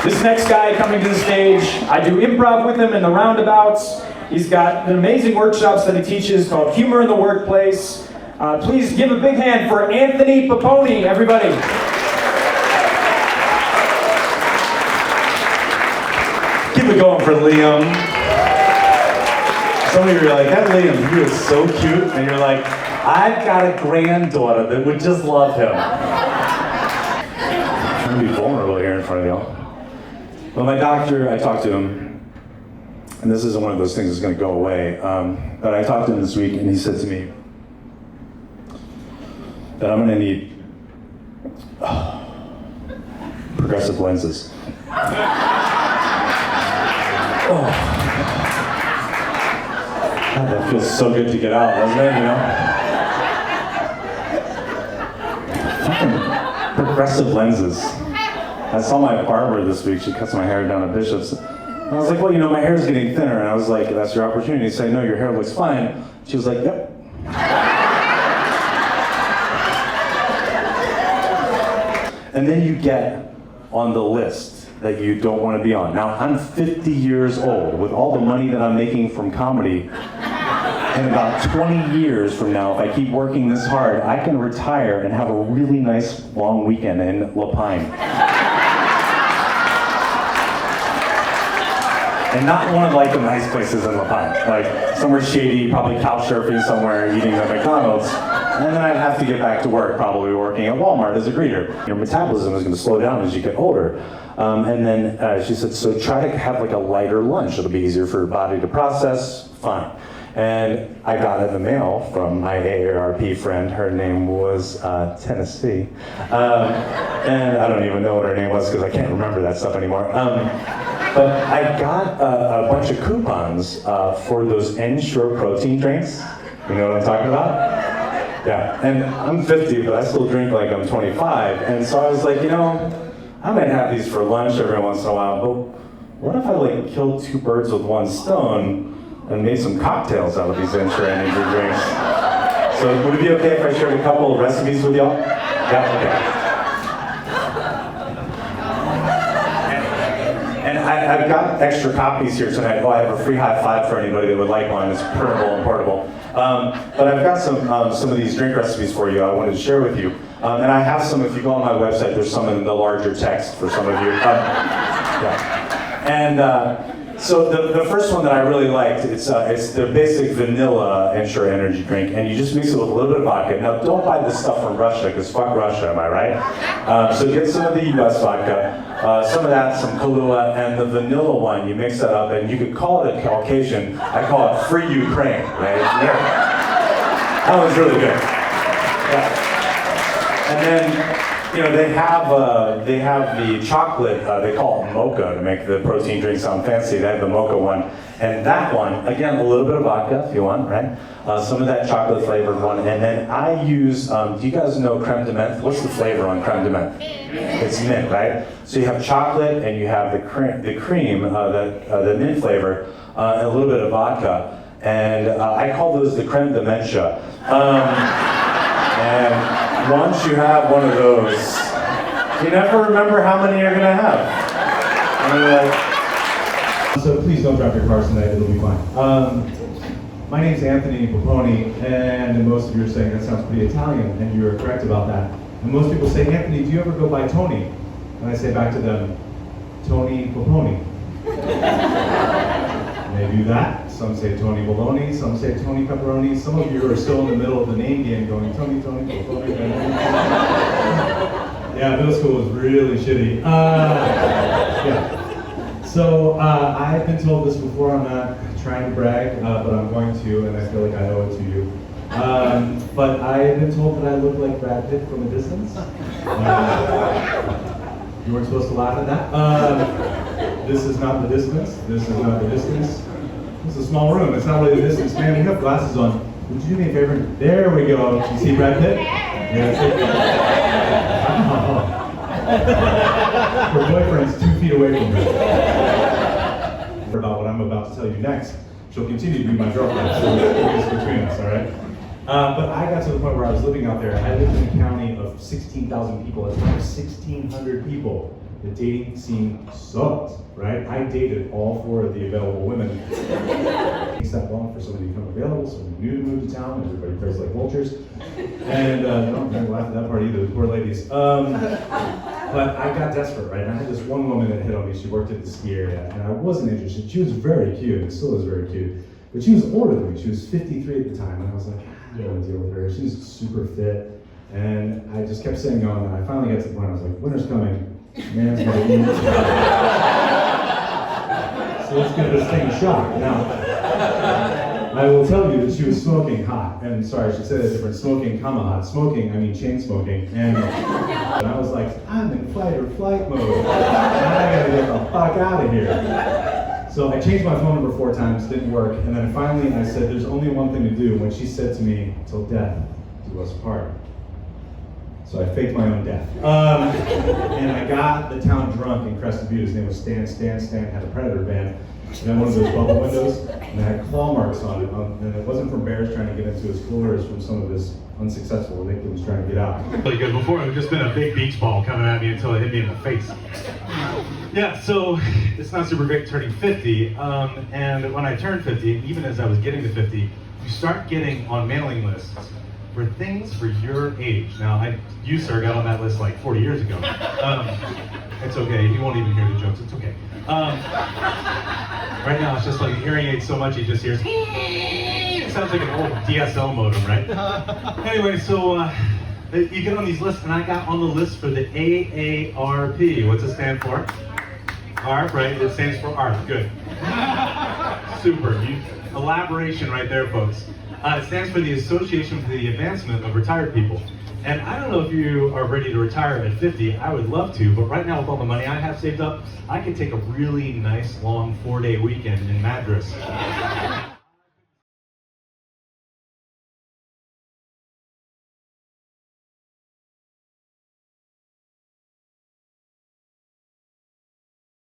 This next guy coming to the stage, I do improv with him in the roundabouts. He's got amazing workshops that he teaches called Humor in the Workplace. Please give a big hand for Anthony Poponi, everybody. Keep it going for Liam. Some of you are like, that Liam, he is so cute. And you're like, I've got a granddaughter that would just love him. I'm trying to be vulnerable here in front of y'all. Well, my doctor, I talked to him, and this isn't one of those things that's going to go away, but I talked to him this week, and he said to me that I'm going to need progressive lenses. Oh. God, that feels so good to get out, doesn't it, you know? Fucking progressive lenses. I saw my barber this week. She cuts my hair down at Bishop's. And I was like, well, you know, my hair's getting thinner. And I was like, that's your opportunity to say, no, your hair looks fine. She was like, yep. And then you get on the list that you don't want to be on. Now, I'm 50 years old. With all the money that I'm making from comedy, in about 20 years from now, if I keep working this hard, I can retire and have a really nice long weekend in La Pine. And not one of like the nice places in La Pine, like somewhere shady, probably couch surfing somewhere, eating at McDonald's, and then I'd have to get back to work, probably working at Walmart as a greeter. Your metabolism is going to slow down as you get older. And then she said, so try to have like a lighter lunch. It'll be easier for your body to process. Fine. And I got in the mail from my AARP friend. Her name was Tennessee. And I don't even know what her name was because I can't remember that stuff anymore. But I got a bunch of coupons for those Ensure protein drinks. You know what I'm talking about? Yeah, and I'm 50, but I still drink like I'm 25. And so I was like, you know, I might have these for lunch every once in a while, but what if I like killed two birds with one stone and made some cocktails out of these Ensure energy drinks? So would it be okay if I shared a couple of recipes with y'all? Yeah, okay. I've got extra copies here tonight. Oh, I have a free high five for anybody that would like one. It's printable and portable. But I've got some of these drink recipes for you I wanted to share with you. And I have some, if you go on my website, there's some in the larger text for some of you. Yeah. And so the first one that I really liked, it's the basic vanilla Ensure energy drink, and you just mix it with a little bit of vodka. Now, don't buy this stuff from Russia, because fuck Russia, am I right? So get some of the US vodka, some of that, some Kahlua, and the vanilla one, you mix that up, and you could call it a Caucasian. I call it Free Ukraine, right? Yeah. That was really good. Yeah. And then, you know, they have the chocolate, they call it mocha to make the protein drink sound fancy. They have the mocha one. And that one, again, a little bit of vodka if you want, right? Some of that chocolate flavored one. And then I use, do you guys know creme de menthe? What's the flavor on creme de menthe? It's mint, right? So you have chocolate and you have the cream, the mint flavor, and a little bit of vodka. And I call those the creme dementia. And once you have one of those, you never remember how many you're gonna have. And you're like, so please don't drop your cars tonight, it'll be fine. My name's Anthony Poponi, and most of you are saying that sounds pretty Italian, and you're correct about that. And most people say, Anthony, do you ever go by Tony? And I say back to them, Tony Poponi. They do that. Some say Tony Bologna, some say Tony Pepperoni. Some of you are still in the middle of the name game going, Tony, Poponi. Yeah, middle school was really shitty. Yeah. So I've been told this before, I'm not trying to brag, but I'm going to, and I feel like I owe it to you. But I have been told that I look like Brad Pitt from a distance. You weren't supposed to laugh at that. This is not the distance. This is not the distance. This is a small room. It's not really the distance. Man, we have glasses on. Would you do me a favor? There we go. You see Brad Pitt? Yeah, her boyfriend's 2 feet away from her. About what I'm about to tell you next, she'll continue to be my girlfriend, so it's between us, all right? But I got to the point where I was living out there. I lived in a county of 16,000 people. At the time, 1,600 people the dating scene sucked, right? I dated all 4 of the available women. It takes that long for somebody to become available, somebody new to move to town, everybody prays like vultures. And no, don't laugh at that part either, the poor ladies. But I got desperate, right? And I had this one woman that hit on me. She worked at the ski area, and I wasn't interested. She was very cute, and still is very cute. But she was older than me. She was 53 at the time, and I was like, I don't want to deal with her. She was super fit, and I just kept saying no. And I finally got to the point. I was like, winter's coming. Man's gonna eat. So let's give this thing a shot. Now, I will tell you that she was smoking hot. And sorry, I should say that different. Smoking, comma hot. Smoking, I mean chain smoking. And I was like, I'm in fight or flight mode. And I gotta get the fuck out of here. So I changed my phone number 4 times, didn't work. And then finally I said, there's only one thing to do. When she said to me, till death do us part. So I faked my own death. And I got the town drunk in Crested Butte. His name was Stan. Stan had a Predator band. And then one of those bubble windows, and it had claw marks on it. And it wasn't from bears trying to get into his cooler, it was from some of his unsuccessful victims trying to get out. Really good. Before it had just been a big beach ball coming at me until it hit me in the face. Yeah, so it's not super great turning 50. And when I turned 50, even as I was getting to 50, you start getting on mailing lists for things for your age. Now, you, sir, got on that list like 40 years ago. It's okay. He won't even hear the jokes. It's okay. Right now, it's just like a hearing aid so much he just hears. It sounds like an old DSL modem, right? Anyway, so you get on these lists, and I got on the list for the AARP. What's it stand for? ARP, right? It stands for ARP. Good. Super. Elaboration right there, folks. It stands for the Association for the Advancement of Retired People. And I don't know if you are ready to retire at 50. I would love to, but right now with all the money I have saved up, I could take a really nice long 4-day weekend in Madras.